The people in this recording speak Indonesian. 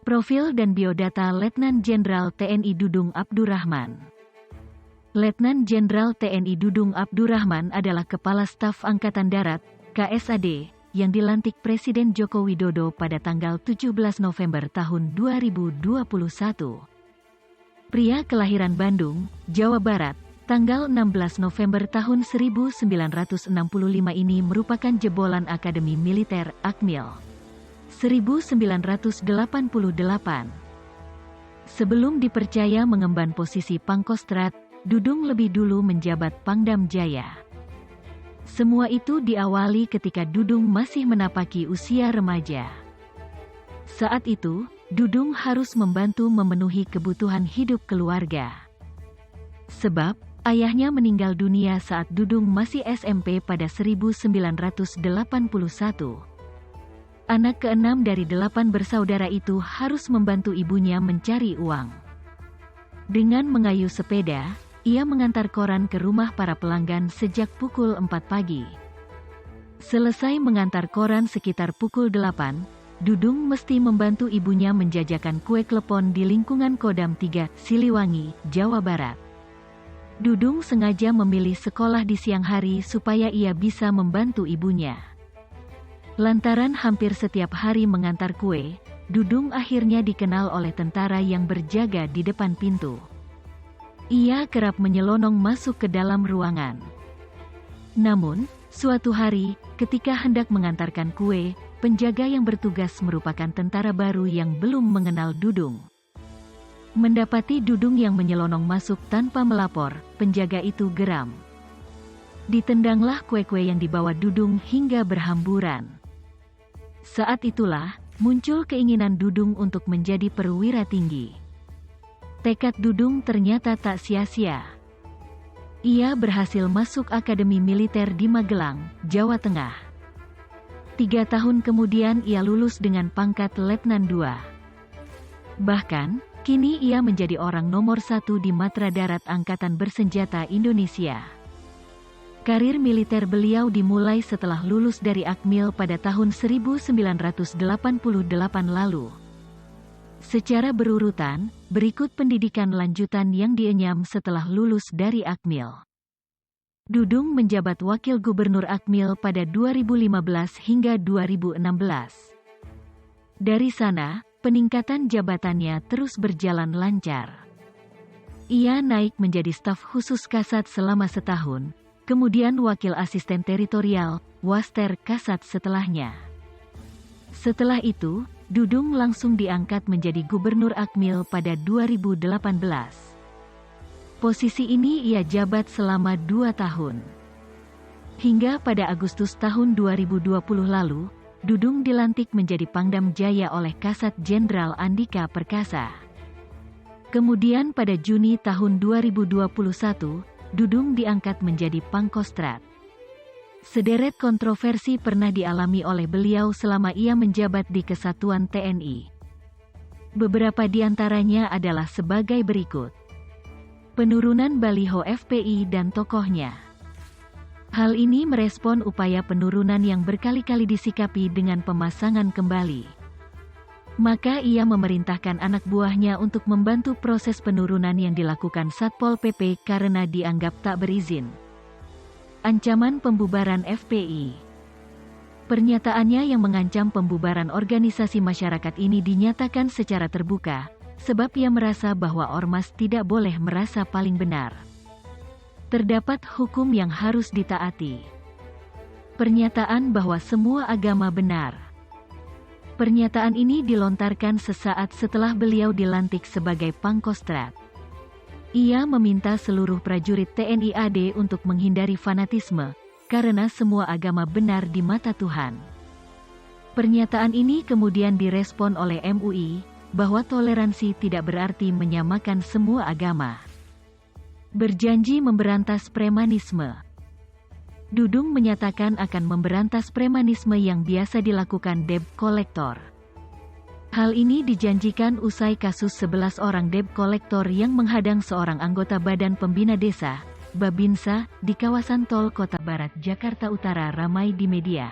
Profil dan biodata Letnan Jenderal TNI Dudung Abdurrahman. Letnan Jenderal TNI Dudung Abdurrahman adalah Kepala Staf Angkatan Darat, KSAD, yang dilantik Presiden Joko Widodo pada tanggal 17 November tahun 2021. Pria kelahiran Bandung, Jawa Barat, tanggal 16 November tahun 1965 ini merupakan jebolan Akademi Militer, Akmil. 1988. Sebelum dipercaya mengemban posisi Pangkostrat, Dudung lebih dulu menjabat Pangdam Jaya. Semua itu diawali ketika Dudung masih menapaki usia remaja. Saat itu, Dudung harus membantu memenuhi kebutuhan hidup keluarga. Sebab, ayahnya meninggal dunia saat Dudung masih SMP pada 1981. Anak keenam dari 8 bersaudara itu harus membantu ibunya mencari uang. Dengan mengayuh sepeda, ia mengantar koran ke rumah para pelanggan sejak pukul 4 pagi. Selesai mengantar koran sekitar pukul 8, Dudung mesti membantu ibunya menjajakan kue klepon di lingkungan Kodam 3, Siliwangi, Jawa Barat. Dudung sengaja memilih sekolah di siang hari supaya ia bisa membantu ibunya. Lantaran hampir setiap hari mengantar kue, Dudung akhirnya dikenal oleh tentara yang berjaga di depan pintu. Ia kerap menyelonong masuk ke dalam ruangan. Namun, suatu hari, ketika hendak mengantarkan kue, penjaga yang bertugas merupakan tentara baru yang belum mengenal Dudung. Mendapati Dudung yang menyelonong masuk tanpa melapor, penjaga itu geram. Ditendanglah kue-kue yang dibawa Dudung hingga berhamburan. Saat itulah, muncul keinginan Dudung untuk menjadi perwira tinggi. Tekad Dudung ternyata tak sia-sia. Ia berhasil masuk Akademi Militer di Magelang, Jawa Tengah. 3 tahun kemudian ia lulus dengan pangkat Letnan II. Bahkan, kini ia menjadi orang nomor 1 di Matra Darat Angkatan Bersenjata Indonesia. Karir militer beliau dimulai setelah lulus dari Akmil pada tahun 1988 lalu. Secara berurutan, berikut pendidikan lanjutan yang dienyam setelah lulus dari Akmil. Dudung menjabat Wakil Gubernur Akmil pada 2015 hingga 2016. Dari sana, peningkatan jabatannya terus berjalan lancar. Ia naik menjadi staf khusus Kasat selama setahun, kemudian Wakil Asisten Teritorial, Waster Kasat setelahnya. Setelah itu, Dudung langsung diangkat menjadi Gubernur Akmil pada 2018. Posisi ini ia jabat selama 2 tahun. Hingga pada Agustus tahun 2020 lalu, Dudung dilantik menjadi Pangdam Jaya oleh Kasat Jenderal Andika Perkasa. Kemudian pada Juni tahun 2021, Dudung diangkat menjadi Pangkostrat. Sederet kontroversi pernah dialami oleh beliau selama ia menjabat di Kesatuan TNI. Beberapa di antaranya adalah sebagai berikut. Penurunan baliho FPI dan tokohnya. Hal ini merespon upaya penurunan yang berkali-kali disikapi dengan pemasangan kembali. Maka ia memerintahkan anak buahnya untuk membantu proses penurunan yang dilakukan Satpol PP karena dianggap tak berizin. Ancaman pembubaran FPI. Pernyataannya yang mengancam pembubaran organisasi masyarakat ini dinyatakan secara terbuka, sebab ia merasa bahwa ormas tidak boleh merasa paling benar. Terdapat hukum yang harus ditaati. Pernyataan bahwa semua agama benar. Pernyataan ini dilontarkan sesaat setelah beliau dilantik sebagai Pangkostrat. Ia meminta seluruh prajurit TNI AD untuk menghindari fanatisme, karena semua agama benar di mata Tuhan. Pernyataan ini kemudian direspon oleh MUI, bahwa toleransi tidak berarti menyamakan semua agama. Berjanji memberantas premanisme. Dudung menyatakan akan memberantas premanisme yang biasa dilakukan debt collector. Hal ini dijanjikan usai kasus 11 orang debt collector yang menghadang seorang anggota Badan Pembina Desa, Babinsa, di kawasan Tol Kota Barat Jakarta Utara ramai di media.